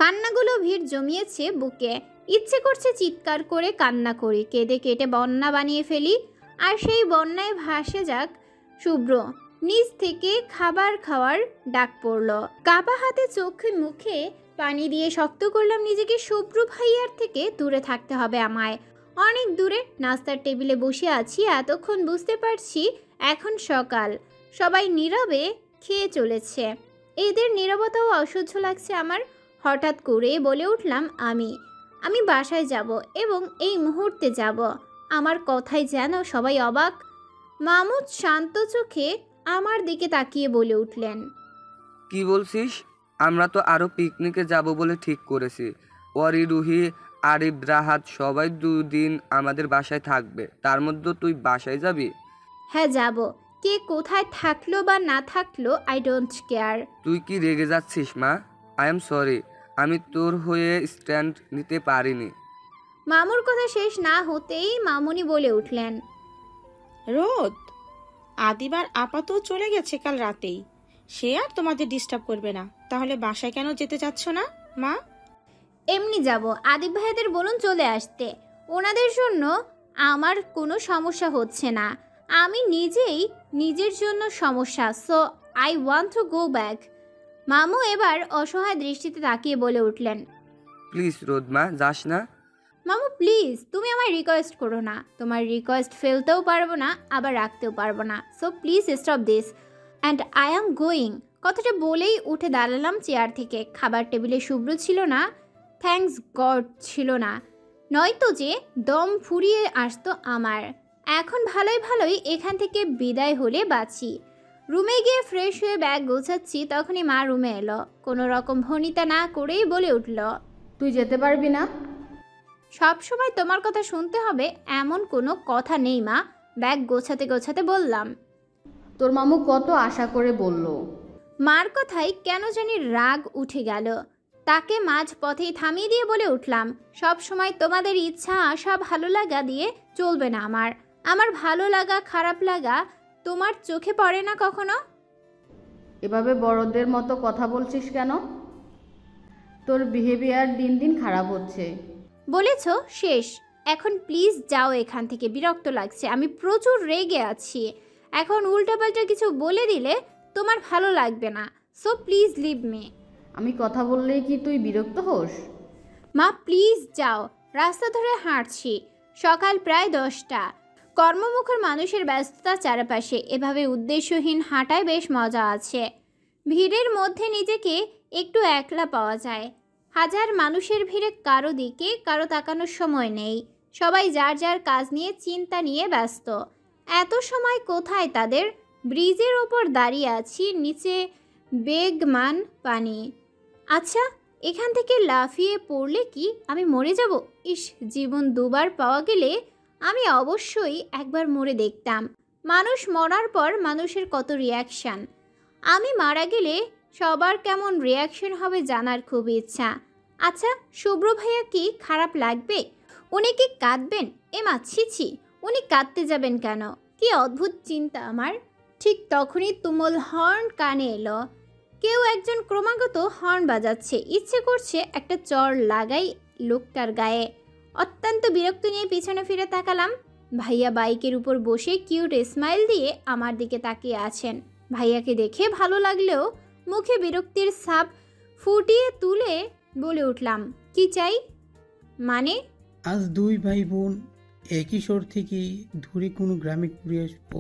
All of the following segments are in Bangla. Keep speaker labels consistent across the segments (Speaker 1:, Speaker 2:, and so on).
Speaker 1: কান্নাগুলো ভিড় জমিয়েছে বুকে। ইচ্ছে করছে চিৎকার করে কান্না করি, কেঁদে কেটে বন্যা বানিয়ে ফেলি। আর সেই বন্যায় ভাসে যাক শুভ্র। নিচ থেকে খাবার খাওয়ার ডাক পড়ল। কাপা হাতে চোখে মুখে পানি দিয়ে শক্ত করলাম নিজেকে। শুভ্র ভাইয়ার থেকে দূরে থাকতে হবে আমায়, অনেক দূরে। নাস্তার টেবিলে বসে আছি, এতক্ষণ বুঝতে পারছি এখন সকাল। সবাই নীরবে খেয়ে চলেছে। এদের নীরবতাও অসহ্য লাগছে আমার। হঠাৎ করে বলে উঠলাম, আমি বাসায় যাব এবং এই মুহূর্তে যাব। আমার কথায় যেন সবাই অবাক। মামুদ শান্ত চোখে আমার দিকে তাকিয়ে বলে উঠলেন,
Speaker 2: কি বলছিস? আমরা তো আরো পিকনিকে যাব বলে ঠিক করেছি। ওয়ারি, রুহি, আরিফ, রাহাত সবাই 2 দিন আমাদের বাসায় থাকবে। তার মধ্যে তুই বাসায় যাবি?
Speaker 1: হ্যাঁ যাব। কে কোথায় থাকলো বা না থাকলো আই ডোন্ট কেয়ার।
Speaker 2: তুই কি রেগে যাচ্ছিস মা? আই এম সরি, আমি তোর হয়ে স্ট্যান্ড নিতে পারিনি।
Speaker 1: মামুর কথা শেষ না হতেই মামুনি বলে উঠলেন,
Speaker 3: রোদ, আদিবার আপাতত চলে গেছে কাল রাতেই। সে আর তোমাদের ডিস্টার্ব করবে না। তাহলে বাসায় কেন যেতে চাচ্ছ না মা?
Speaker 1: এমনি যাব। আদিব ভাইয়াদের বলুন চলে আসতে। ওনাদের জন্য আমার কোনো সমস্যা হচ্ছে না, আমি নিজেই নিজের জন্য সমস্যা। So I want to go back. মামু এবার অসহায় দৃষ্টিতে তাকিয়ে বলে উঠলেন,
Speaker 2: প্লিজ রোদমা, যাস না।
Speaker 1: মামু প্লিজ, তুমি আমায় রিকোয়েস্ট করো না। তোমার রিকোয়েস্ট ফেলতেও পারবো না, আবার রাখতেও পারবো না। So please stop this and I am going. কথাটা বলেই উঠে দাঁড়ালাম চেয়ার থেকে। খাবার টেবিলে শুভ্র ছিল না, থ্যাঙ্কস গড ছিল না, নয়তো যে দম ফুরিয়ে আসতো আমার। এখন ভালোই ভালোই এখান থেকে বিদায় হলে বাঁচি। রুমে গিয়ে ফ্রেশ হয়ে ব্যাগ গোছাচ্ছি, তখনই মা রুমে এলো। কোনো রকম ভনিতা না করেই বলে উঠল,
Speaker 4: তুই যেতে পারবি না?
Speaker 1: সব সময় তোমার কথা শুনতে হবে এমন কোনো কথা নেই মা। ব্যাগ গোছাতে গোছাতে বললাম।
Speaker 4: তোর মামু কত আশা করে বলল।
Speaker 1: মার কথায় কেন জানি রাগ উঠে গেল। তাকে মাঝ পথেই থামিয়ে দিয়ে বলে উঠলাম, সব সময় তোমাদের ইচ্ছা আশা ভালো লাগা দিয়ে চলবে না আমার। আমার ভালো লাগা খারাপ লাগা তোমার চোখে পড়ে না কখনো?
Speaker 4: এভাবে বড়দের মতো কথা বলছিস কেন? তোর বিহেভিয়ার দিন দিন খারাপ হচ্ছে।
Speaker 1: বলেছ শেষ। এখন প্লিজ যাও এখান থেকে, বিরক্ত লাগছে। আমি প্রচুর রেগে আছি। এখন উল্টাপাল্টা কিছু বলে দিলে তোমার ভালো লাগবে না। So please leave me.
Speaker 4: আমি কথা বললেই কি তুই বিরক্ত হোস?
Speaker 1: মা প্লিজ যাও। রাস্তা ধরে হাঁটছি, সকাল প্রায় 10টা। কর্মমুখর মানুষের ব্যস্ততা চারপাশে। এভাবে উদ্দেশ্যহীন হাঁটায় বেশ মজা আছে। ভিড়ের মধ্যে নিজেকে একটু একলা পাওয়া যায়। হাজার মানুষের ভিড়ে কারো দিকে কারো তাকানোর সময় নেই। সবাই যার যার কাজ নিয়ে চিন্তা নিয়ে ব্যস্ত। এত সময় কোথায় তাদের? ব্রিজের ওপর দাঁড়িয়ে আছি, নিচে বেগমান পানি। আচ্ছা, এখান থেকে লাফিয়ে পড়লে কি আমি মরে যাব? ইস, জীবন দুবার পাওয়া গেলে আমি অবশ্যই একবার মরে দেখতাম। মানুষ মরার পর মানুষের কত রিয়াকশান। আমি মারা গেলে সবার কেমন রিয়াকশন হবে জানার খুব ইচ্ছা। আচ্ছা, শুভ্র ভাইয়া কি খারাপ লাগবে? উনি কি কাঁদবেন? মা ছি, উনি কাঁদতে যাবেন কেন? কি অদ্ভুত চিন্তা আমার। ঠিক তখনই তুমুল হর্ন কানে এলো। কেউ একজন ক্রমাগত হর্ন বাজাচ্ছে। ইচ্ছে করছে একটা চড় লাগাই লোকটার গায়ে। অত্যন্ত বিরক্ত নিয়ে পিছনে ফিরে তাকালাম। ভাইয়া বাইকের উপর বসে কিউট স্মাইল দিয়ে আমার দিকে তাকিয়ে আছেন। ভাইয়াকে দেখে ভালো লাগলেও মুখে বিরক্তির ছাপ ফুটিয়ে তুলে বলে উঠলাম, কি চাই? মানে?
Speaker 5: আজ 2 ভাই বোন একই শহর থেকে দূরে কোনো গ্রামে ঘুরে আসবো।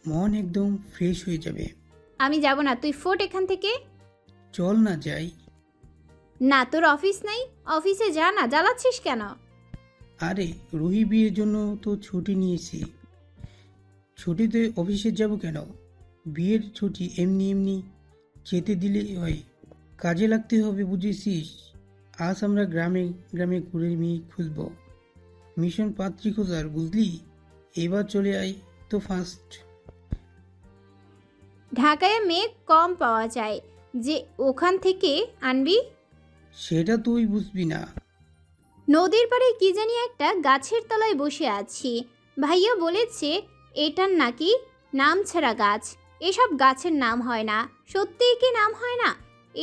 Speaker 5: মন একদম ফ্রেশ হয়ে যাবে।
Speaker 1: আমি যাব না, তুই ফোট এখান থেকে।
Speaker 5: চল না যাই।
Speaker 1: না, তোর অফিস নাই? অফিসে যা না, জ্বালাচ্ছিস কেন?
Speaker 5: আরে রুহি বিয়ের জন্য তো ছুটি নিয়েছি। ছুটিতে অফিসে যাব কেন? বিয়ের ছুটি এমনি এমনি যেতে দিলে হয়, কাজে লাগতে হবে, বুঝেছিস? আজ আমরা গ্রামে গ্রামে ঘুরে মেয়ে খুঁজব, মিশন পাত্রী খোঁজার, বুঝলি? এবার চলে আয় তো ফার্স্ট।
Speaker 1: ঢাকায় মেয়ে কম পাওয়া যায়, যে ওখান থেকে আনবি।
Speaker 5: সেটা তুই বুঝবি না।
Speaker 1: নদীর পাড়ে কি জানি একটা গাছের তলায় বসে আছি। ভাইয়া বলেছে এটার নাকি নাম ছাড়া গাছ। এসব গাছের নাম হয় না। সত্যিই কি নাম হয় না?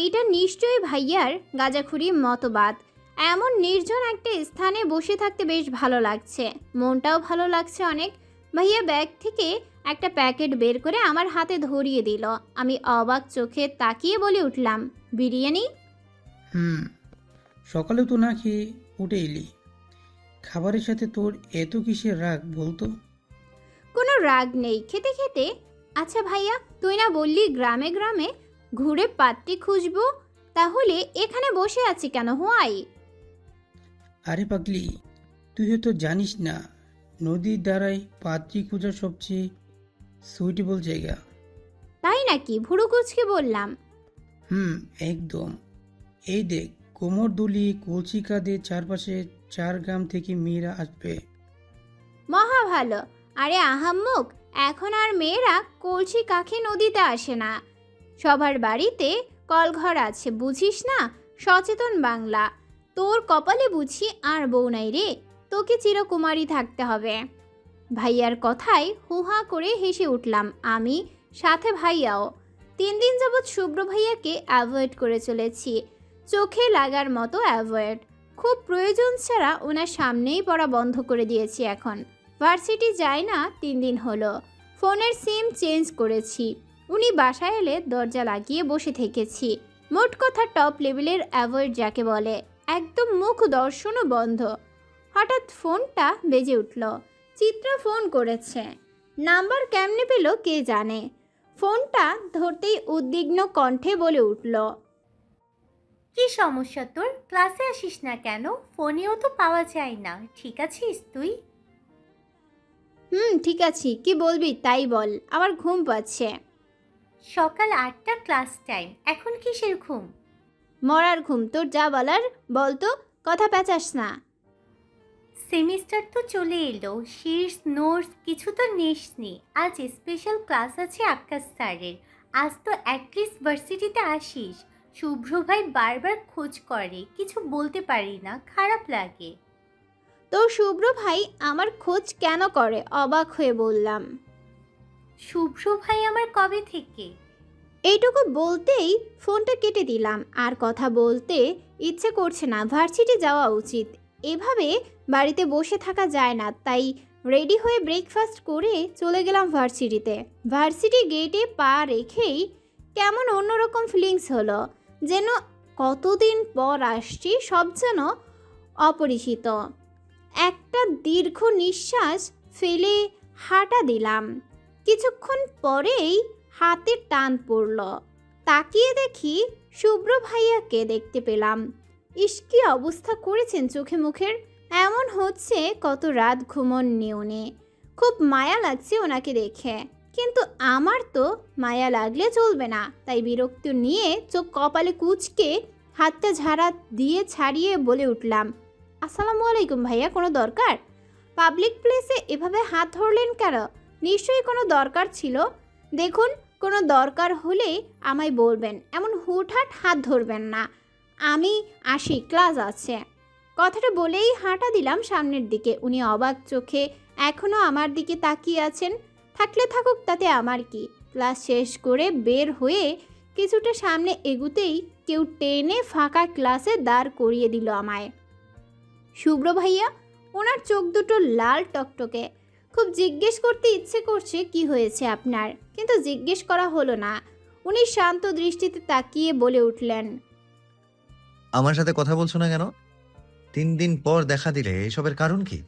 Speaker 1: এইটা নিশ্চয়ই ভাইয়ার গাঁজাখুরি মতবাদ। এমন নির্জন একটা স্থানে বসে থাকতে বেশ ভালো লাগছে, মনটাও ভালো লাগছে অনেক। ভাইয়া ব্যাগ থেকে একটা প্যাকেট বের করে আমার হাতে ধরিয়ে দিল। আমি অবাক চোখে তাকিয়ে বলে উঠলাম, বিরিয়ানি?
Speaker 5: সকালে তো না খেয়ে উঠে এলি, খাবারের সাথে তোর এত কিসের রাগ বলতো?
Speaker 1: কোনো রাগ নেই, খেতে খেতে। আচ্ছা ভাইয়া, তুই না বললি গ্রামে গ্রামে ঘুরে পাত্রী খুঁজবো, তাহলে এখানে বসে আছি কেন? হোয়াই?
Speaker 5: আরে পাগলি, তুই হয়তো জানিস না, নদীর দ্বারাই পাত্রী খোঁজার সবচেয়ে সুইটেবল জায়গা।
Speaker 1: তাই নাকি? ভুরু কুচকে বললাম।
Speaker 5: একদম। এই দেখ, কোমর দুলিয়ে কলসি কাঁধে চারপাশে 4 গ্রাম থেকে মেয়েরা আসবে।
Speaker 1: মহা ভালো। আরে আহাম্মক, এখন আর মেয়েরা কলসি কাঁখে নদীতে আসে না, সবার বাড়িতে কলঘর আছে, বুঝিস না? সচেতন বাংলা। তোর কপালে বুঝি আর বউ নাই রে, তোকে চিরকুমারী থাকতে হবে। ভাইয়ার কথায় হুহা করে হেসে উঠলাম আমি, সাথে ভাইয়াও। 3 দিন যাবৎ শুভ্র ভাইয়াকে অ্যাভয়েড করে চলেছি, চোখে লাগার মতো অ্যাভয়েড। খুব প্রয়োজন ছাড়া ওনার সামনেই পড়া বন্ধ করে দিয়েছি এখন। ভার্সিটি যাই না 3 দিন হলো। ফোনের সিম চেঞ্জ করেছি। উনি বাসায় এলে দরজা লাগিয়ে বসে থেকেছি। মোট কথা টপ লেভেলের অ্যাভয়েড যাকে বলে, একদম মুখ দর্শনও বন্ধ। হঠাৎ ফোনটা বেজে উঠল। চিত্রা ফোন করেছে। নাম্বার কেমনে পেল কে জানে। ফোনটা ধরতেই উদ্বিগ্ন কণ্ঠে বলে উঠল,
Speaker 6: কি সমস্যা তোর? ক্লাসে আসিস না কেন? ফোনেও তো পাওয়া যায় না। ঠিক আছিস তুই?
Speaker 1: ঠিক আছি। কি বলবি তাই বল, আমার ঘুম পাচ্ছে।
Speaker 6: সকাল 8টা ক্লাস টাইম, এখন কিসের ঘুম?
Speaker 1: মরার ঘুম। তোর যা বলার বলতো, কথা পেঁচাস না।
Speaker 6: সেমিস্টার তো চলে এলো, শীর্ষ নোটস কিছু তো নিসনি। আজ স্পেশাল ক্লাস আছে আকাশ স্যারের। আজ তো অ্যাটলিস্ট ভার্সিটিতে আসিস। শুভ্র ভাই বারবার খোঁজ করে, কিছু বলতে পারি না, খারাপ লাগে।
Speaker 1: তোর শুভ্র ভাই আমার খোঁজ কেন করে? অবাক হয়ে বললাম।
Speaker 6: শুভ্র ভাই আমার কবে থেকে?
Speaker 1: এইটুকু বলতেই ফোনটা কেটে দিলাম। আর কথা বলতে ইচ্ছে করছে না, ভার্সিটি যাওয়া উচিত। এভাবে বাড়িতে বসে থাকা যায় না, তাই রেডি হয়ে ব্রেকফাস্ট করে চলে গেলাম ভার্সিটিতে। ভার্সিটি গেটে পা রেখেই কেমন অন্যরকম ফিলিংস হলো, যেন কতদিন পর আসছি, সব যেন অপরিচিত। একটা দীর্ঘ নিঃশ্বাস ফেলে হাঁটা দিলাম। কিছুক্ষণ পরেই হাতে টান পড়ল। তাকিয়ে দেখি শুভ্র ভাইয়াকে দেখতে পেলাম। ইস, কি অবস্থা করেছেন চোখে মুখের! এমন হচ্ছে কত রাত ঘুমোননি উনি। খুব মায়া লাগছে ওনাকে দেখে, কিন্তু আমার তো মায়া লাগলে চলবে না, তাই বিরক্তি নিয়ে চোখ কপালে কুঁচকে হাতটা ঝাড়া দিয়ে ছাড়িয়ে বলে উঠলাম, আসসালামু আলাইকুম ভাইয়া, কোনো দরকার? পাবলিক প্লেসে এভাবে হাত ধরলেন কেন? নিশ্চয়ই কোনো দরকার ছিল। দেখুন, কোনো দরকার হলে আমায় বলবেন, এমন হুটহাট হাত ধরবেন না। আমি আসি, ক্লাস আছে। কথাটা বলেই হাঁটা দিলাম সামনের দিকে। উনি অবাক চোখে এখনও আমার দিকে তাকিয়ে আছেন। থাকলে থাকুক, তাতে আমার কি। ক্লাস শেষ করে বের হয়ে কিছুটা সামনে এগুতেই কেউ টেনে ফাঁকা ক্লাসে দাঁড় করিয়ে দিল আমায়। শুভ্র ভাইয়া। ওনার চোখ দুটো লাল টকটকে। খুব জিজ্ঞেস করতে ইচ্ছে করছে কি হয়েছে আপনার, কিন্তু জিজ্ঞেস করা হলো না। উনি শান্ত দৃষ্টিতে তাকিয়ে বলে উঠলেন,
Speaker 7: আমার সাথে কথা বলছো না কেন? 3 দিন পর দেখা দিলে, এসবের কারণ কি?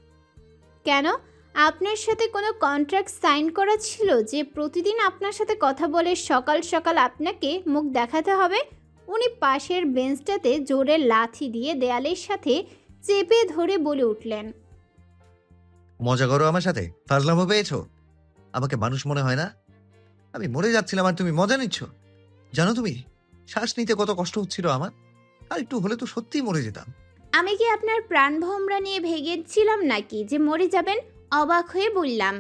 Speaker 1: কেন? আপনার সাথে কোনো কন্ট্রাক্ট সাইন করা ছিল যে প্রতিদিন আপনার সাথে কথা বলে সকাল সকাল আপনাকে মুখ দেখাতে হবে? উনি পাশের বেঞ্চটাতে জোরে লাথি দিয়ে দেয়ালের সাথে চেপে ধরে বলে উঠলেন,
Speaker 7: মজা করো আমার সাথে? ফাজলামো পেয়েছো? আমাকে মানুষ মনে হয় না? আমি মরে যাচ্ছিলাম আর তুমি মজা নিচ্ছ? জানো তুমি শ্বাস নিতে কত কষ্ট হচ্ছিল আমার? আর একটু হলে তো সত্যিই মরে যেতাম।
Speaker 1: আমি কি আপনার প্রাণ ভোমরা নিয়ে ভেগেছিলাম নাকি যে মরে যাবেন? অবাক হয়ে বললাম।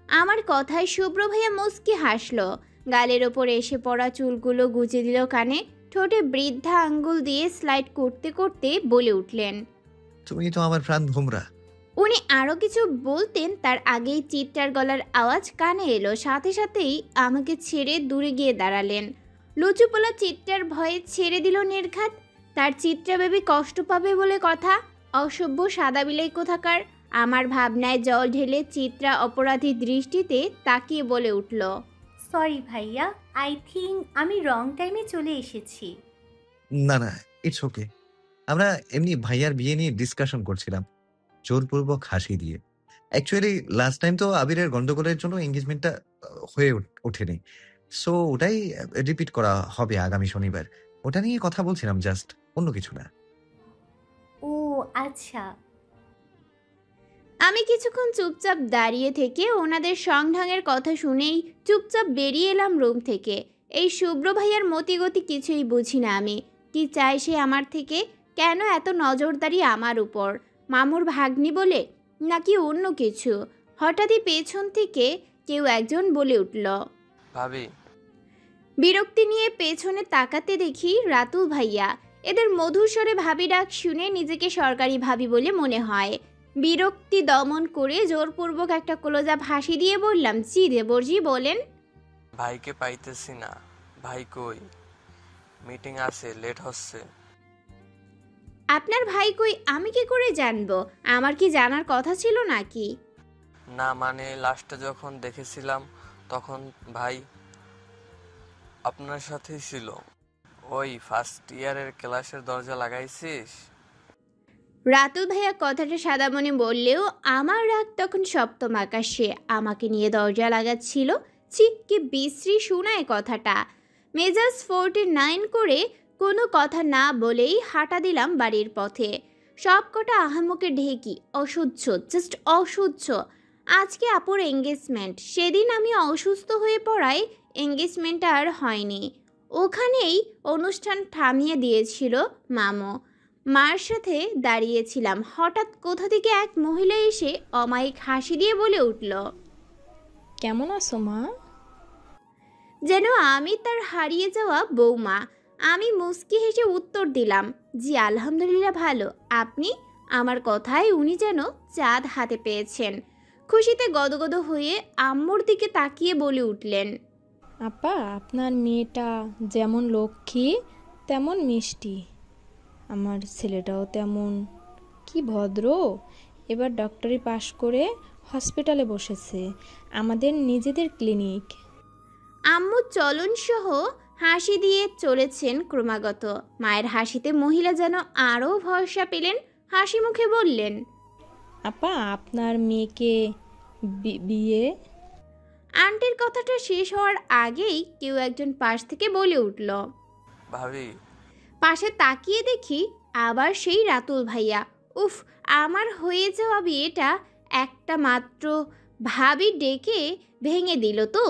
Speaker 1: আমার কথায় শুভ্র ভাইয়া মুচকি হাসলো। গালের ওপর এসে পড়া চুলগুলো গুজে দিল কানে। ঠোঁটে বৃদ্ধা আঙ্গুল দিয়ে স্লাইড করতে করতে বলে উঠলেন,
Speaker 7: তুমি তো আমার প্রাণ ভোমরা।
Speaker 1: উনি আরও কিছু বলতেন, তার আগেই চিৎকার গলার আওয়াজ কানে এলো। সাথে সাথেই আমাকে ছেড়ে দূরে গিয়ে দাঁড়ালেন। লুচুপোলা চিত্রার ভয়ে ছেড়ে দিল নির্ঘাত। তার চিত্রা বেবি কষ্ট পাবে বলে কথা। অসভ্য সাদা বিলাই কোথাকার। আমার ভাবনায় জল ঢেলে চিত্রা অপরাধী দৃষ্টিতে তাকিয়ে বলে উঠল,
Speaker 6: সরি ভাইয়া, আই থিঙ্ক আমি রং টাইমে চলে এসেছি।
Speaker 7: না না, ইটস ওকে। আমরা এমনি ভাইয়ার বিয়ে নিয়ে ডিসকাশন করছিলাম, জোরপূর্বক হাসি দিয়ে। অ্যাকচুয়ালি লাস্ট টাইম তো আবিরের গন্ডগোলের জন্য এঙ্গেজমেন্টটা হয়ে ওঠেনি, সো ওটাই রিপিট করা হবে আগামী শনিবার। ওটা নিয়ে কথা বলছিলাম, জাস্ট, অন্য কিছু না।
Speaker 6: ও আচ্ছা।
Speaker 1: আমি কিছুক্ষণ চুপচাপ দাঁড়িয়ে থেকে ওনাদের সংঢাঙের কথা শুনেই চুপচাপ বেরিয়ে এলাম রুম থেকে। এই শুভ্র ভাইয়ার মতিগতি কিছুই বুঝি না আমি। কি চায় সে আমার থেকে? কেন এত নজরদারি আমার উপর? মামুর ভাগ্নি বলে, নাকি অন্য কিছু? হঠাৎই পেছন থেকে কেউ একজন বলে উঠল,
Speaker 2: ভাবি।
Speaker 1: বিরক্তি নিয়ে পেছনে তাকাতে দেখি রাতুল ভাইয়া। এদের মধুর স্বরে ভাবি ডাক শুনে নিজেকে সরকারি ভাবি বলে মনে হয়। বিরক্তি দমন করে জোরপূর্বক একটা ক্লোজআপ হাসি দিয়ে বললাম, জি দেবরজি বলেন।
Speaker 8: ভাইকে পাইতেছি না। ভাই কই? মিটিং আছে, লেট হচ্ছে।
Speaker 1: আপনার ভাই কই আমি কি করে জানবো? আমার কি জানার কথা ছিল নাকি?
Speaker 8: না মানে লাস্টে যখন দেখেছিলাম তখন ভাই আপনার সাথেই ছিল। ওই ফার্স্ট ইয়ারের ক্লাসের দরজা লাগাইছিস?
Speaker 1: রাতুল ভাইয়া কথাটা সাদা মনে বললেও আমার রাগ তখন সপ্তম আকাশে। আমাকে নিয়ে দরজা লাগাচ্ছিল। ছি, কি বিশ্রী শোনায় কথাটা। মেজাজ 49 করে কোনো কথা না বলেই হাঁটা দিলাম বাড়ির পথে। সব কটা আহাম্মকে ঢেকি, অসহ্য, জাস্ট অসহ্য। আজকে আপুর এঙ্গেজমেন্ট, সেদিন আমি অসুস্থ হয়ে পড়ায় এঙ্গেজমেন্টটা আর হয়নি। ওখানেই অনুষ্ঠান থামিয়ে দিয়েছিল মামু। মার সাথে দাঁড়িয়েছিলাম, হঠাৎ কোথা থেকে এক মহিলা এসে অমায়িক হাসি দিয়ে বলে উঠল,
Speaker 9: কেমন আছো মা?
Speaker 1: যেন আমি তার হারিয়ে যাওয়া বৌমা। আমি মুস্কি হেসে উত্তর দিলাম, জি আলহামদুলিল্লাহ ভালো। আপনি? আমার কথায় উনি যেন চাঁদ হাতে পেয়েছেন। খুশিতে গদগদ হয়ে আম্মুর দিকে তাকিয়ে বলে উঠলেন,
Speaker 9: আপা, আপনার মেয়েটা যেমন লক্ষ্মী তেমন মিষ্টি, আমার ছেলেটাও তেমন। কি ভদ্র। এবার ডক্টরি পাশ করে হসপিটালে বসেছে, আমাদের নিজেদের ক্লিনিক।
Speaker 1: আম্মু চলন সহ হাসি দিয়ে চলেছেন ক্রমাগত। মায়ের হাসিতে মহিলা যেন আরও ভরসা পেলেন। হাসি মুখে বললেন,
Speaker 9: আপা, আপনার মেয়েকে বিয়ে?
Speaker 1: আন্টির কথাটা শেষ হওয়ার আগেই কেউ একজন পাশ থেকে বলে উঠল।
Speaker 8: ভাবি।
Speaker 1: পাশে তাকিয়ে দেখি আবার সেই রাতুল ভাইয়া। উফ, আমার হয়ে যাওয়া বিয়েটা একটা মাত্র ভাবি ডেকে ভেঙে দিল তো।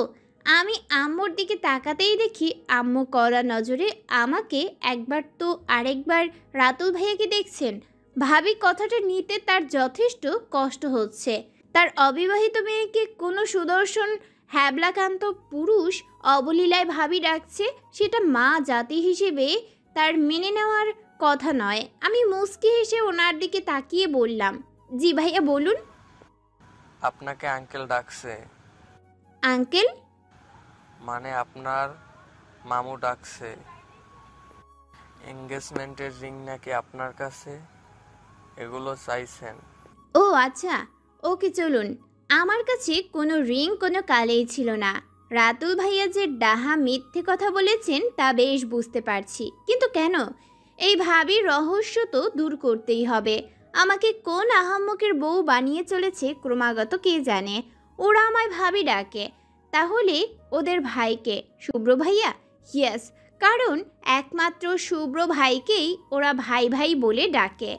Speaker 1: আমি আম্মুর দিকে তাকাতেই দেখি আম্মু কড়া নজরে আমাকে একবার তো আরেকবার রাতুল ভাইয়াকে দেখছেন। ভাবি কথাটা নিতে তার যথেষ্ট কষ্ট হচ্ছে। তার অবিবাহিত মেয়েকে কোনো সুদর্শন হ্যাবলাকান্ত পুরুষ অবলীলায় ভাবি ডাকছে, সেটা মা জাতি হিসেবে তার মেনে নেওয়ার কথা নয়। আমি মুস্কি হেসে ওনার দিকে তাকিয়ে বললাম, জি ভাইয়া বলুন।
Speaker 8: আপনাকে আঙ্কেল ডাকছে।
Speaker 1: আঙ্কেল?
Speaker 8: মানে আপনার মামু ডাকছে। এঙ্গেজমেন্টের রিং নাকি আপনার কাছে, এগুলো চাইছেন।
Speaker 1: ও আচ্ছা, ওকে চলুন। আমার কাছে কোনো রিং কোনো কালেই ছিল না। রাতুল ভাইয়া যে ডাহা মিথ্যে কথা বলেছেন তা বেশ বুঝতে পারছি, কিন্তু কেন? এই ভাবির রহস্য তো দূর করতেই হবে। আমাকে কোন আহাম্মকের বউ বানিয়ে চলেছে ক্রমাগত কে জানে। ওরা আমায় ভাবি ডাকে, তাহলে ওদের ভাইকে শুভ্র ভাইয়া? ইয়েস, কারণ একমাত্র শুভ্র ভাইকেই ওরা ভাই ভাই বলে ডাকে।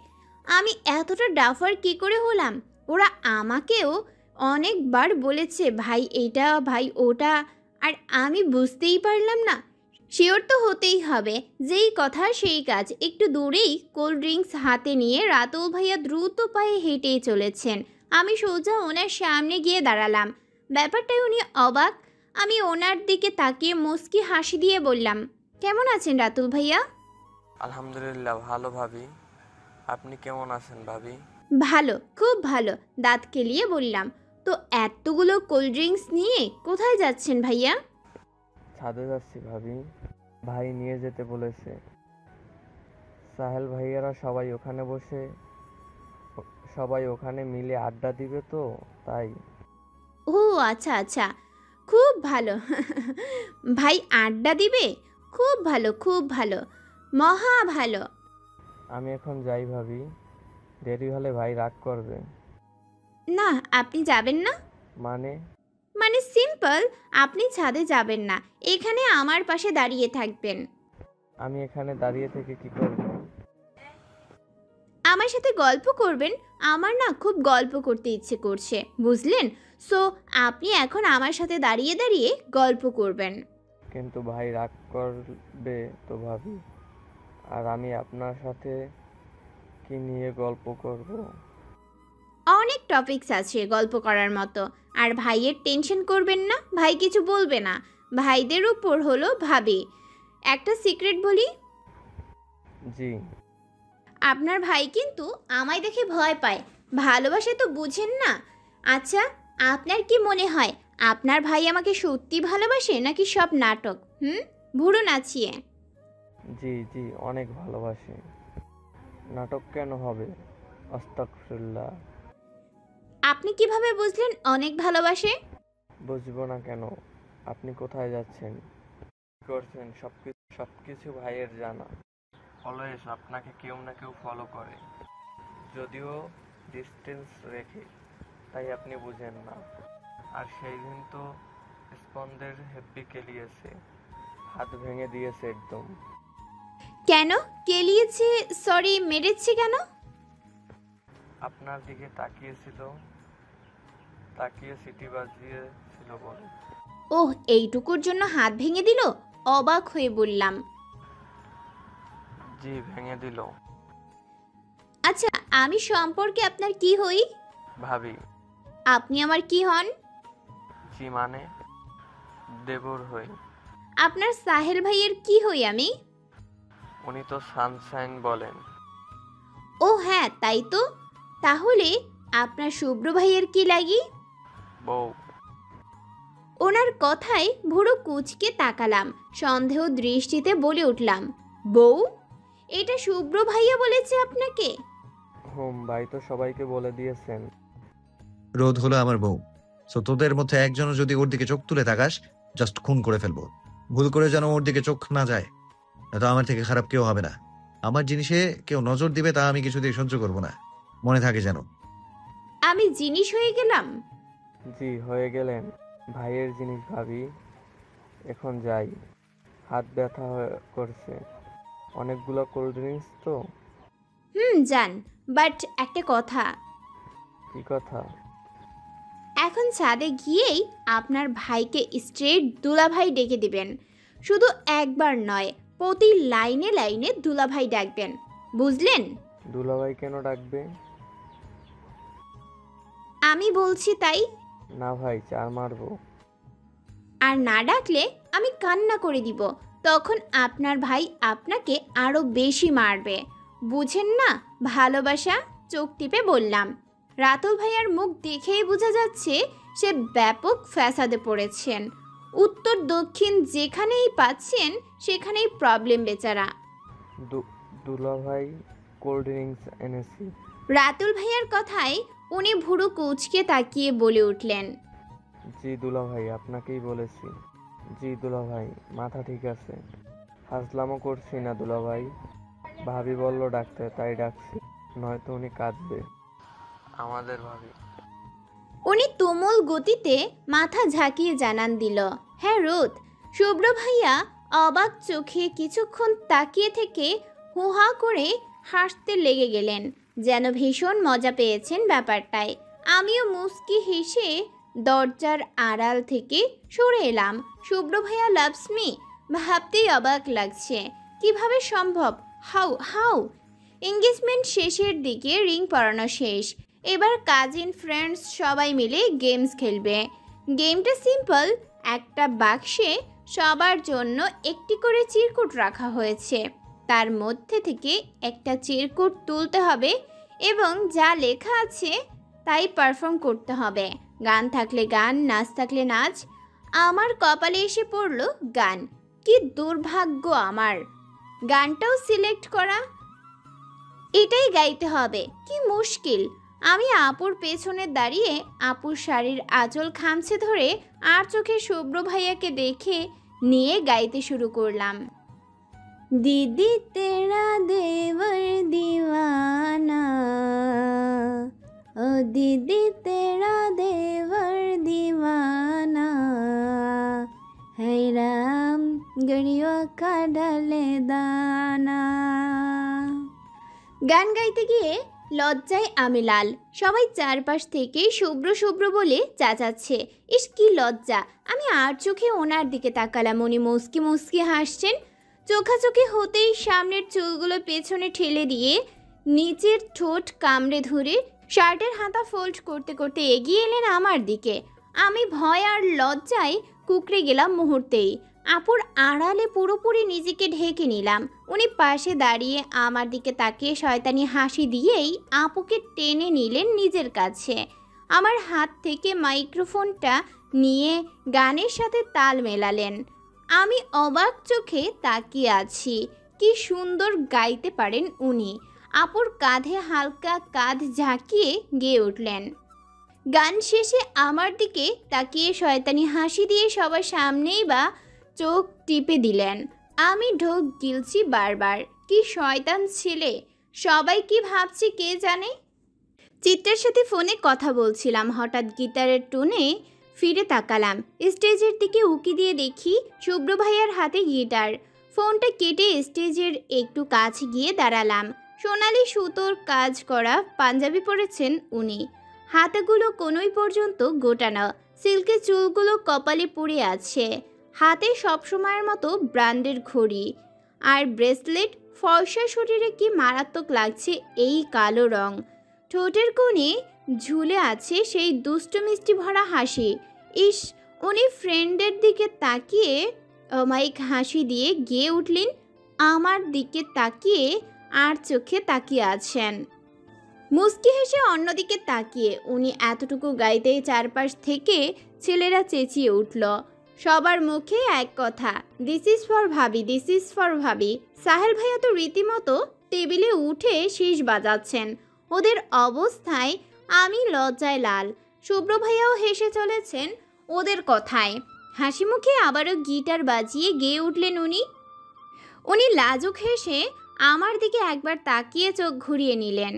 Speaker 1: আমি এতটা ডাফার কি করে হলাম? ওরা আমাকেও অনেকবার বলেছে ভাই এটা ভাই ওটা, আর আমি বুঝতেই পারলাম না। শিওর তো হতেই হবে, যেই কথা সেই কাজ। একটু দূরেই কোল্ড ড্রিঙ্কস হাতে নিয়ে রাতুল ভাইয়া দ্রুত পায়ে হেঁটেই চলেছেন। আমি সোজা ওনার সামনে গিয়ে দাঁড়ালাম। ব্যাপারটাই উনি অবাক। আমি ওনার দিকে তাকিয়ে মুস্কি হাসি দিয়ে বললাম, কেমন আছেন রাতুল ভাইয়া?
Speaker 8: আলহামদুলিল্লাহ ভালো ভাবি। আপনি কেমন আছেন ভাবি?
Speaker 1: ভালো, খুব ভালো। দাঁত কেলিয়ে বললাম, তো এতগুলো কোল্ড ড্রিঙ্কস নিয়ে কোথায় যাচ্ছেন ভাইয়া?
Speaker 8: ছাদে যাচ্ছি ভাবি। ভাই নিয়ে যেতে বলেছে। সাহেল ভাইয়ারা সবাই ওখানে মিলে আড্ডা দিবে তো, তাই।
Speaker 1: ও আচ্ছা আচ্ছা, খুব ভালো। ভাই আড্ডা দিবে? খুব ভালো, খুব ভালো, মহা ভালো।
Speaker 8: আমি এখন যাই ভাবি, দেরি হলে ভাই রাগ করবে।
Speaker 1: না, আপনি যাবেন না?
Speaker 8: মানে
Speaker 1: সিম্পল, আপনি ছাদে যাবেন না, এখানে আমার পাশে দাঁড়িয়ে থাকবেন।
Speaker 8: আমি এখানে দাঁড়িয়ে থেকে কি করব?
Speaker 1: আমার সাথে গল্প করবেন। আমার না খুব গল্প করতে ইচ্ছে করছে, বুঝলেন? সো আপনি এখন আমার সাথে দাঁড়িয়ে দাঁড়িয়ে গল্প করবেন।
Speaker 8: কিন্তু ভাই রাগ করবে তো ভাবি, আর আমি আপনার সাথে কি নিয়ে গল্প করব?
Speaker 1: অনেক টপিকস আছে গল্প করার মতো। আর ভাইয়ের টেনশন করবেন না, ভাই কিছু বলবে না। ভাইদের উপর হলো ভাবি। একটা সিক্রেট বলি,
Speaker 8: জি।
Speaker 1: আপনার ভাই কিন্তু আমায় দেখে ভয় পায়, ভালোবাসে তো বুঝেন না। আচ্ছা, আপনার কি মনে হয় আপনার ভাই আমাকে সত্যি ভালোবাসে নাকি সব নাটক? ভুরু নাচিয়ে?
Speaker 8: জি জি, অনেক ভালোবাসে। নাটক কেন হবে? আস্তাগফিরুল্লাহ।
Speaker 1: আপনি কিভাবে বুঝলেন অনেক ভালোবাসে?
Speaker 8: বুঝবো না কেন? আপনি কোথায় যাচ্ছেন, কি করছেন, সবকিছু ভাইয়ের জানা। অলওয়েজ আপনাকে কেউ না কেউ ফলো করে, যদিও ডিস্টেন্স রেখে, তাই আপনি বুঝেন না। আর সেই দিন তো স্পন্দের হ্যাপি কেলিয়েছে, হাত ভেঙে দিয়েছে একদম।
Speaker 1: কেন কেলিয়েছে? সরি, মেরেছে কেন?
Speaker 8: আপনার দিকে তাকিয়ে সিটি বাজিয়েছিল বলে।
Speaker 1: ওহ, এইটুকুর জন্য হাত ভেঙে দিল? অবাক হয়ে বললাম।
Speaker 8: জি, ভেঙে দিল।
Speaker 1: আচ্ছা, আমি সম্পর্কে আপনার কি হই?
Speaker 8: ভাবি।
Speaker 1: আপনি আমার কি হন?
Speaker 8: জি মানে দেবর হই।
Speaker 1: আপনার সাহেল ভাইয়ের কি হই আমি?
Speaker 8: উনি তো সানশাইন বলেন।
Speaker 1: ও হ্যাঁ, তাই তো। তাহলে আপনার শুভ্র ভাইয়ের কি লাগি?
Speaker 8: বউ।
Speaker 1: ওনার কথায় ভুরু কুঁচকে তাকালাম, সন্দেহ দৃষ্টিতে বলে উঠলাম, বউ? এটা শুভ্র ভাইয়া বলেছে আপনাকে?
Speaker 8: ভাই তো সবাইকে বলে দিয়েছেন।
Speaker 7: রোদ হলো আমার বউ। সো তোদের মধ্যে একজনও যদি ওর দিকে চোখ তুলে তাকাস, জাস্ট খুন করে ফেলবো। ভুল করে যেন ওর দিকে চোখ না যায়, তো আমার থেকে খারাপ কেউ হবে না। আমার জিনিসে কেউ নজর দিবে তা আমি কিছুতেই সহ্য করবো না, মনে থাকে যেন।
Speaker 1: আমি জিনিস হয়ে গেলাম?
Speaker 8: জি, হয়ে গেলেন ভাইয়ের জিনিস ভাবি। এখন যাই, হাত ব্যথা করছে। অনেকগুলো কোল্ড ড্রিঙ্কস তো।
Speaker 1: যান, বাট একটা কথা।
Speaker 8: কি কথা?
Speaker 1: এখন ছাদে গিয়েই আপনার ভাইকে স্ট্রেট দুলাভাই ডেকে দিবেন। শুধু একবার নয়, প্রতি লাইনে লাইনে দুলাভাই ডাকবেন, বুঝলেন?
Speaker 8: দুলাভাই কেন ডাকবে?
Speaker 1: আমি বলছি তাই।
Speaker 8: না ভাই, চার মারবো।
Speaker 1: আর না ডাকলে আমি কান্না করে দিব, তখন আপনার ভাই আপনাকে আরো বেশি মারবে, বুঝেন না? ভালোবাসা। চোখ টিপে বললাম। রাতুল ভাইয়ার মুখ দেখেই বোঝা যাচ্ছে সে ব্যাপক ফ্যাসাদে পড়েছেন। উত্তর দক্ষিণ যেখানেই পাচ্ছেন সেখানেই প্রবলেম বেচারা।
Speaker 8: দুলাভাই কোল্ড ড্রিঙ্কস এনেছি।
Speaker 1: রাতুল ভাইয়ার কথায় উনি ভুরু কুঁচকে তাকিয়ে বলে উঠলেন,
Speaker 8: জি দুলাভাই, আপনাকেই বলেছি। জি দুলাভাই, মাথা ঠিক আছে। হাজলামও করছি না দুলাভাই, ভাবি বলল ডাকতে তাই ডাকছি, নয়তো উনি কাঁদবে। আমাদের ভাবি।
Speaker 1: উনি তুমুল গতিতে মাথা ঝাঁকিয়ে জানান দিল, হ্যাঁ রোদ। শুভ্র ভাইয়া অবাক চোখে কিছুক্ষণ তাকিয়ে থেকে হুহা করে হাসতে লেগে গেলেন, যেন ভীষণ মজা পেয়েছেন ব্যাপারটায়। আমিও মুস্কি হেসে দরজার আড়াল থেকে সরে এলাম। শুভ্র ভাইয়া লাভস মি, ভাবতেই অবাক লাগছে। কিভাবে সম্ভব? হাউ? এঙ্গেজমেন্ট শেষের দিকে রিং পরানো শেষ। এবার কাজিন ফ্রেন্ডস সবাই মিলে গেমস খেলবে। গেমটা সিম্পল, একটা বাক্সে সবার জন্য একটি করে চিরকুট রাখা হয়েছে। তার মধ্যে থেকে একটা চিরকুট তুলতে হবে এবং যা লেখা আছে তাই পারফর্ম করতে হবে। গান থাকলে গান, নাচ থাকলে নাচ। আমার কপালে এসে পড়ল গান। কি দুর্ভাগ্য আমার, গানটাও সিলেক্ট করা। এটাই গাইতে হবে, কি মুশকিল। আমি আপুর পেছনে দাঁড়িয়ে আপুর শাড়ির আঁচল খামছে ধরে আর চোখে শুভ্র ভাইয়াকে দেখে নিয়ে গাইতে শুরু করলাম। दीदी तेरा देवर दीवाना, ओ दीदी तेरा देवर दीवाना, है राम गड़ियों का डाले दाना। গান গাইতে গিয়ে লজ্জায় আমি লাল। সবাই চারপাশ থেকে শুভ্র শুভ্র বলে চেঁচাচ্ছে। ইস কি লজ্জা। আমি আর চোখে ওনার দিকে তাকালাম। উনি মুস্কি মুস্কি হাসছেন। চোখাচোখি হতেই সামনের চুলগুলো পেছনে ঠেলে দিয়ে নিচের ঠোঁট কামড়ে ধরে শার্টের হাতা ফোল্ড করতে করতে এগিয়ে এলেন আমার দিকে। আমি ভয় আর লজ্জায় কুকড়ে গেলাম মুহূর্তেই। আপুর আড়ালে পুরোপুরি নিজেকে ঢেকে নিলাম। উনি পাশে দাঁড়িয়ে আমার দিকে তাকিয়ে শয়তানি হাসি দিয়েই আপুকে টেনে নিলেন নিজের কাছে। আমার হাত থেকে মাইক্রোফোনটা নিয়ে গানের সাথে তাল মেলালেন। আমি অবাক চোখে তাকিয়ে আছি। কি সুন্দর গাইতে পারেন উনি। আপুর কাঁধে হালকা কাঁধ ঝাঁকিয়ে গেয়ে উঠলেন। গান শেষে আমার দিকে তাকিয়ে শয়তানি হাসি দিয়ে সবার সামনেই বা চোখ টিপে দিলেন। আমি ঢোক গিলছি বারবার। কি শয়তান ছেলে, সবাই কি ভাবছে কে জানে। চিত্রার সাথে ফোনে কথা বলছিলাম। হঠাৎ গিটারের টোনে ফিরে তাকালাম। স্টেজের দিকে উকি দিয়ে দেখি শুভ্র ভাইয়ার হাতে গিটার। ফোনটা কেটে স্টেজের একটু কাছে গিয়ে দাঁড়ালাম। সোনালি সুতোর কাজ করা পাঞ্জাবি পরেছেন উনি। হাতগুলো কোনোই পর্যন্ত গোটানো। সিল্কের চুলগুলো কপালে পড়ে আছে। হাতে সবসময়ের মতো ব্র্যান্ডের ঘড়ি আর ব্রেসলেট। ফর্সা শরীরে কি মারাত্মক লাগছে এই কালো রং। ঠোঁটের কোণে ঝুলে আছে সেই দুষ্ট মিষ্টি ভরা হাসি। ইস, উনি ফ্রেন্ডের দিকে তাকিয়ে অমায়িক হাসি দিয়ে গেয়ে উঠলেন। আমার দিকে তাকিয়ে আর চোখে তাকিয়ে আছেন। মুস্কি হেসে অন্যদিকে তাকিয়ে উনি এতটুকু গাইতেই চারপাশ থেকে ছেলেরা চেঁচিয়ে উঠল। সবার মুখে এক কথা, দিস ইজ ফর ভাবি, দিস ইজ ফর ভাবি। সাহেল ভাইয়া তো রীতিমতো টেবিলে উঠে শীষ বাজাচ্ছেন। ওদের অবস্থায় আমি লজ্জায় লাল। শুভ্র ভাইয়াও হেসে চলেছেন ওদের কথায়। হাসি মুখে আবারও গিটার বাজিয়ে গেয়ে উঠলেন উনি লাজুক হেসে আমার দিকে একবার তাকিয়ে চোখ ঘুরিয়ে নিলেন।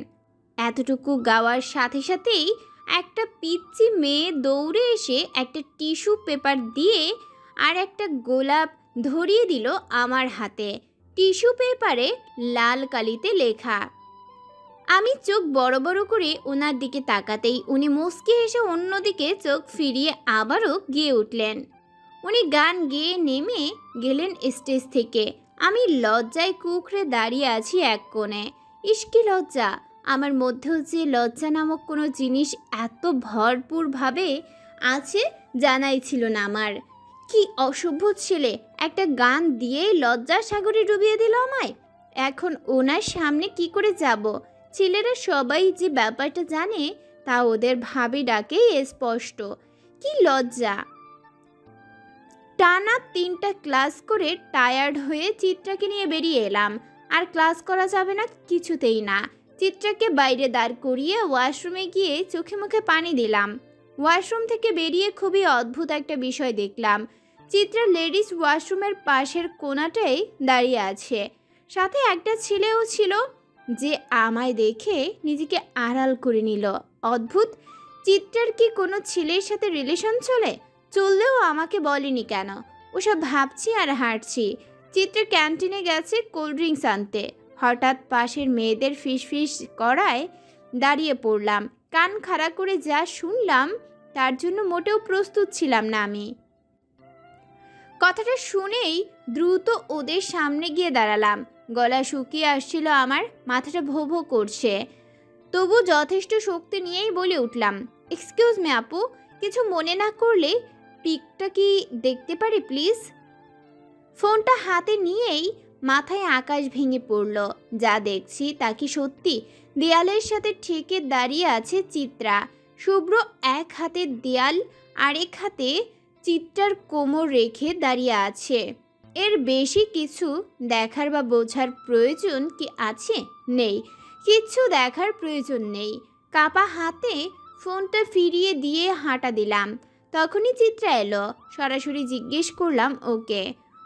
Speaker 1: এতটুকু গাওয়ার সাথে সাথেই একটা পিচ্চি মেয়ে দৌড়ে এসে একটা টিস্যু পেপার দিয়ে আর একটা গোলাপ ধরিয়ে দিল আমার হাতে। টিস্যু পেপারে লাল কালিতে লেখা। আমি চোখ বড় বড় করে ওনার দিকে তাকাতেই উনি মুস্কি হেসে অন্যদিকে চোখ ফিরিয়ে আবারও গেয়ে উঠলেন। উনি গান গেয়ে নেমে গেলেন স্টেজ থেকে। আমি লজ্জায় কুকড়ে দাঁড়িয়ে আছি এক কোণে। ইস কি লজ্জা। আমার মধ্যেও যে লজ্জা নামক কোনো জিনিস এত ভরপুরভাবে আছে জানাই ছিল না আমার। কি অসভ্য ছেলে, একটা গান দিয়েই লজ্জার সাগরে ডুবিয়ে দিল আমায়। এখন ওনার সামনে কি করে যাব? ছেলেরা সবাই যে ব্যাপারটা জানে তা ওদের ভাবি ডাকেই স্পষ্ট। কি লজ্জা। টানা 3টা ক্লাস করে টায়ার্ড হয়ে চিত্রাকে নিয়ে বেরিয়ে এলাম। আর ক্লাস করা যাবে না কিছুতেই না। চিত্রাকে বাইরে দাঁড় করিয়ে ওয়াশরুমে গিয়ে চোখে মুখে পানি দিলাম। ওয়াশরুম থেকে বেরিয়ে খুবই অদ্ভুত একটা বিষয় দেখলাম। চিত্রা লেডিস ওয়াশরুমের পাশের কোণাটাই দাঁড়িয়ে আছে। সাথে একটা ছেলেও ছিল যে আমায় দেখে নিজেকে আড়াল করে নিল। অদ্ভুত। চিত্রার কি কোনো ছেলের সাথে রিলেশন চললেও আমাকে বলেনি কেন? ওসব ভাবছি আর হাঁটছি। চিত্রা ক্যান্টিনে গেছে কোল্ড ড্রিঙ্কস আনতে। হঠাৎ পাশের মেয়েদের ফিসফিস করায় দাঁড়িয়ে পড়লাম। কান খাড়া করে যা শুনলাম তার জন্য মোটেও প্রস্তুত ছিলাম না আমি। কথাটা শুনেই দ্রুত ওদের সামনে গিয়ে দাঁড়ালাম। গলা শুকিয়ে আসছিল আমার, মাথাটা ভো ভো করছে। তবু যথেষ্ট শক্তি নিয়েই বলে উঠলাম, এক্সকিউজ মি আপু, কিছু মনে না করলে পিকটা কি দেখতে পারি প্লিজ? ফোনটা হাতে নিয়েই মাথায় আকাশ ভেঙে পড়ল। যা দেখছি তা কি সত্যি? দেয়ালের সাথে ঠেকে দাঁড়িয়ে আছে চিত্রা। শুভ্র এক হাতে দেয়াল আরেক হাতে চিত্রার কোমর রেখে দাঁড়িয়ে আছে। এর বেশি কিছু দেখার বা বোঝার প্রয়োজন কি আছে? নেই, কিচ্ছু দেখার প্রয়োজন নেই। কাপা হাতে ফোনটা ফিরিয়ে দিয়ে হাঁটা দিলাম। তখনই চিত্রা এলো। সরাসরি জিজ্ঞেস করলাম ওকে,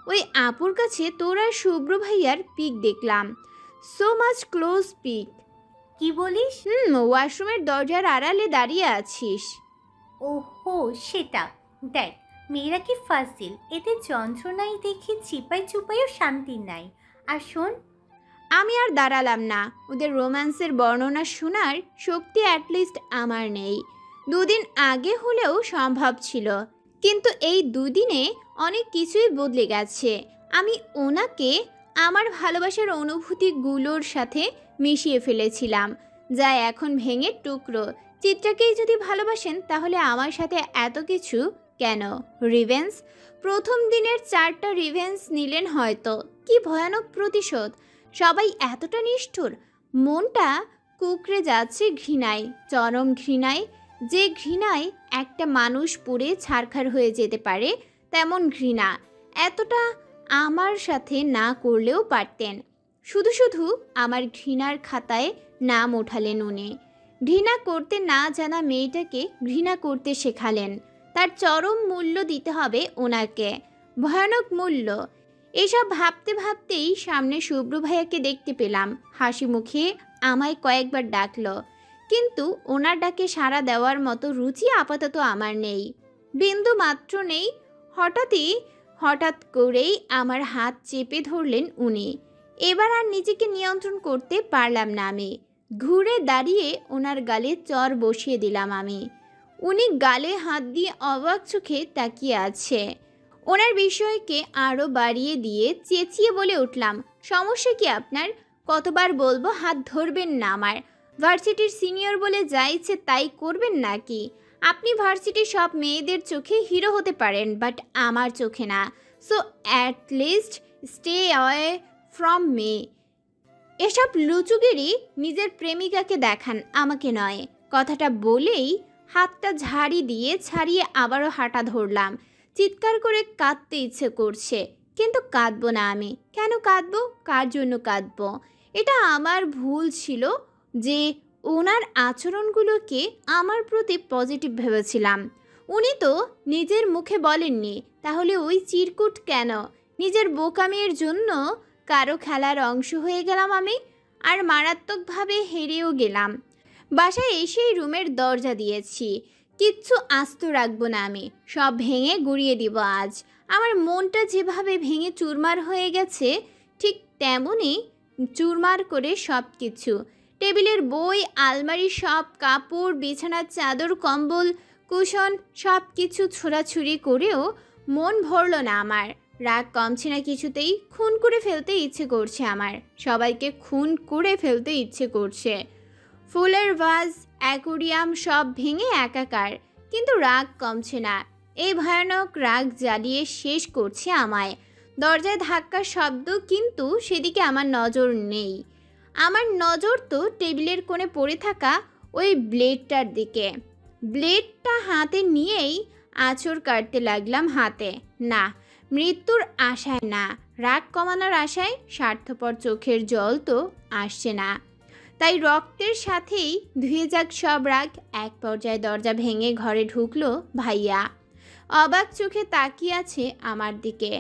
Speaker 1: ওই আপুর কাছে তোর আর শুভ্র ভাইয়ার পিক দেখলাম, সো মাচ ক্লোজ পিক।
Speaker 6: কি বলিস?
Speaker 1: ওয়াশরুমের দরজার আড়ালে দাঁড়িয়ে আছিস।
Speaker 6: ওহো, সেটা দেখ, মেয়েরা কি ফাজিল, এতে যন্ত্রণাই দেখি চিপাই চুপাইও শান্তি নাই। আর শোন,
Speaker 1: আমি আর দাঁড়ালাম না। ওদের রোম্যান্সের বর্ণনা শোনার শক্তি অ্যাটলিস্ট আমার নেই। 2 দিন আগে হলেও সম্ভব ছিল, কিন্তু এই 2 দিনে অনেক কিছুই বদলে গেছে। আমি ওনাকে আমার ভালোবাসার অনুভূতিগুলোর সাথে মিশিয়ে ফেলেছিলাম, যা এখন ভেঙে টুকরো। চিত্রাকেই যদি ভালোবাসেন তাহলে আমার সাথে এত কিছু কেন? রিভেন্স, প্রথম দিনের 4টা রিভেন্স নিলেন হয়তো। কি ভয়ানক প্রতিশোধ! সবাই এতটা নিষ্ঠুর। মনটা কুকড়ে যাচ্ছে ঘৃণায়, চরম ঘৃণায়। যে ঘৃণায় একটা মানুষ পুড়ে ছারখার হয়ে যেতে পারে, তেমন ঘৃণা। এতটা আমার সাথে না করলেও পারতেন। শুধু শুধু আমার ঘৃণার খাতায় নাম ওঠালেন উনি। ঘৃণা করতে না জানা মেয়েটাকে ঘৃণা করতে শেখালেন। তার চরম মূল্য দিতে হবে ওনাকে, ভয়ানক মূল্য। এসব ভাবতে ভাবতেই সামনে শুভ্র ভাইয়াকে দেখতে পেলাম। হাসি মুখে আমায় কয়েকবার ডাকলো, কিন্তু ওনার ডাকে সাড়া দেওয়ার মতো রুচি আপাতত আমার নেই, বিন্দু মাত্র নেই। হঠাৎ করেই আমার হাত চেপে ধরলেন উনি। এবার আর নিজেকে নিয়ন্ত্রণ করতে পারলাম না আমি। ঘুরে দাঁড়িয়ে ওনার গালে চর বসিয়ে দিলাম আমি। উনি গালে হাত দিয়ে অবাক চোখে তাকিয়ে আছে। ওনার বিষয়কে আরও বাড়িয়ে দিয়ে চেঁচিয়ে বলে উঠলাম, সমস্যা কি আপনার? কতবার বলবো হাত ধরবেন না আমার? ভার্সিটির সিনিয়র বলে যা ইচ্ছে তাই করবেন নাকি? আপনি ভার্সিটির সব মেয়েদের চোখে হিরো হতে পারেন, বাট আমার চোখে না। So at least stay away from me. এসব লুচুগিরি নিজের প্রেমিকাকে দেখান, আমাকে নয়। কথাটা বলেই হাতটা ঝাড়ি দিয়ে ছাড়িয়ে আবারও হাঁটা ধরলাম। চিৎকার করে কাঁদতে ইচ্ছে করছে, কিন্তু কাঁদবো না আমি। কেন কাঁদবো? কার জন্য কাঁদবো? এটা আমার ভুল ছিল যে ওনার আচরণগুলোকে আমার প্রতি পজিটিভ ভেবেছিলাম। উনি তো নিজের মুখে বলেননি, তাহলে ওই চিরকুট কেন? নিজের বোকামির জন্য কারো খেলার অংশ হয়ে গেলাম আমি, আর মারাত্মকভাবে হেরেও গেলাম। বাসায় এসেই রুমের দরজা দিয়েছি। কিচ্ছু আস্ত রাখবো না আমি, সব ভেঙে গুঁড়িয়ে দিব আজ। আমার মনটা যেভাবে ভেঙে চুরমার হয়ে গেছে, ঠিক তেমনই চুরমার করে সব কিছু। টেবিলের বই, আলমারির সব কাপড়, বিছানার চাদর, কম্বল, কুশন সব কিছু ছোড়াছুড়ি করেও মন ভরল না আমার। রাগ কমছে না কিছুতেই। খুন করে ফেলতে ইচ্ছে করছে আমার, সবাইকে খুন করে ফেলতে ইচ্ছে করছে। ফুলের ভাজ, অ্যাকোরিয়াম সব ভেঙে একাকার, কিন্তু রাগ কমছে না। এই ভয়ানক রাগ জ্বালিয়ে শেষ করছে আমায়। দরজায় ধাক্কার শব্দ, কিন্তু সেদিকে আমার নজর নেই। আমার নজর তো টেবিলের কোণে পড়ে থাকা ওই ব্লেডটার দিকে। ব্লেডটা হাতে নিয়েই আঁচড় কাটতে লাগলাম হাতে। না, মৃত্যুর আশায় না, রাগ কমানোর আশায়। স্বার্থপর চোখের জল তো আসছে না, তাই রক্তের সাথেই ধুয়ে যাক সব রাগ। এক পর্যায়ে দরজা ভেঙে ঘরে ঢুকলো ভাইয়া। অবাক চোখে তাকিয়ে আছে আমার দিকে।